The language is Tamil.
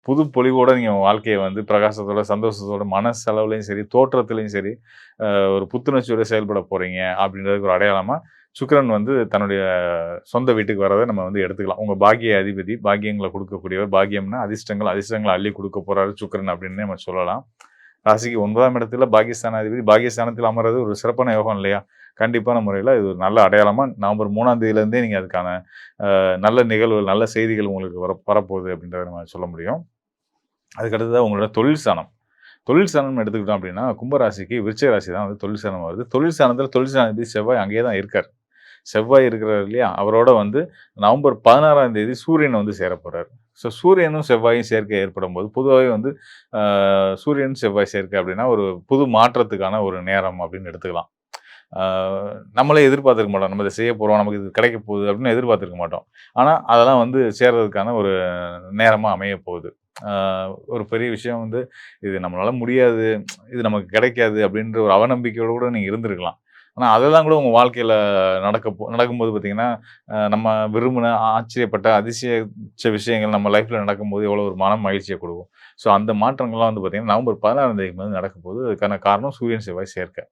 புது பொலிவோட நீங்க உங்க வாழ்க்கைய வந்து பிரகாசத்தோட, சந்தோஷத்தோட, மனசளவுலயும் சரி, தோற்றத்திலயும் சரி, ஒரு புத்துணர்ச்சியோட செயல்பட போறீங்க அப்படின்றதுக்கு ஒரு அடையாளமா, சுக்கிரன் வந்து தன்னுடைய சொந்த வீட்டுக்கு வரத நம்ம வந்து எடுத்துக்கலாம். உங்க பாக்கிய அதிபதி, பாக்கியங்கள குடுக்கக்கூடியவர். பாக்கியம்னா அதிர்ஷ்டங்கள், அதிர்ஷ்டங்கள அள்ளி குடுக்க போறாரு சுக்கிரன் அப்படின்னு நம்ம சொல்லலாம். ராசிக்கு 9ஆம் இடத்துல பாக்கியஸ்தானாதிபதி, பாக்கியஸ்தானத்தில் அமர்றது ஒரு சிறப்பான யோகம் இல்லையா? கண்டிப்பான முறையில இது ஒரு நல்ல அடையாளமா நவம்பர் 3ஆம் தேதியிலிருந்தே நீங்க அதுக்கான நல்ல நிகழ்வுகள், நல்ல செய்திகள் உங்களுக்கு வரப்போகுது அப்படின்றத நம்ம சொல்ல முடியும். அதுக்கு அடுத்ததா உங்களோட தொழில் ஸ்தானம். தொழில் ஸ்தானம்னு எடுத்துக்கிட்டோம் அப்படின்னா, கும்பராசிக்கு விருச்சிக ராசி தான் வந்து தொழில் ஸ்தானம் வருது. தொழில் ஸ்தானத்தில தொழில் ஸ்தானாதிபதி செவ்வாய் அங்கேயே தான் இருக்காரு. செவ்வாய் இருக்கிறார் இல்லையா? அவரோட வந்து நவம்பர் 16ஆம் தேதி சூரியன் வந்து சேரப்போறாரு. ஸோ சூரியனும் செவ்வாயும் சேர்க்கை ஏற்படும்போது, பொதுவாவே வந்து அ சூரியன், செவ்வாய் சேர்க்கை அப்படின்னா, ஒரு புது மாற்றத்துக்கான ஒரு நேரம் அப்படின்னு எடுத்துக்கலாம். ஆ நம்மளே எதிர்பார்த்திருக்க மாட்டோம். நம்ம இத செய்ய போறோம், நமக்கு இது கிடைக்க போகுது அப்படின்னு எதிர்பார்த்திருக்க மாட்டோம். ஆனா, அதெல்லாம் வந்து சேர்றதுக்கான ஒரு நேரமா அமையப் போகுது. ஆ ஒரு பெரிய விஷயம் வந்து, இது நம்மளால முடியாது, இது நமக்கு கிடைக்காது அப்படின்ற ஒரு அவநம்பிக்கையோட கூட நீங்க இருந்திருக்கலாம். ஆனா, அதெல்லாம் கூட உங்க வாழ்க்கையில நடக்கும்போது பார்த்தீங்கன்னா, நம்ம விரும்பின, ஆச்சரியப்பட்ட, அதிசயிச்ச விஷயங்கள் நம்ம லைஃப்ல நடக்கும்போது எவ்வளோ ஒரு மன மகிழ்ச்சிய குடுக்கும். ஸோ அந்த மாற்றங்கள்லாம் வந்து பார்த்தீங்கன்னா, நவம்பர் 16ஆம் தேதிக்கு மேல நடக்கப்போகுது. அதுக்கான காரணம் சூரியன், செவ்வாய் சேர்க்கை.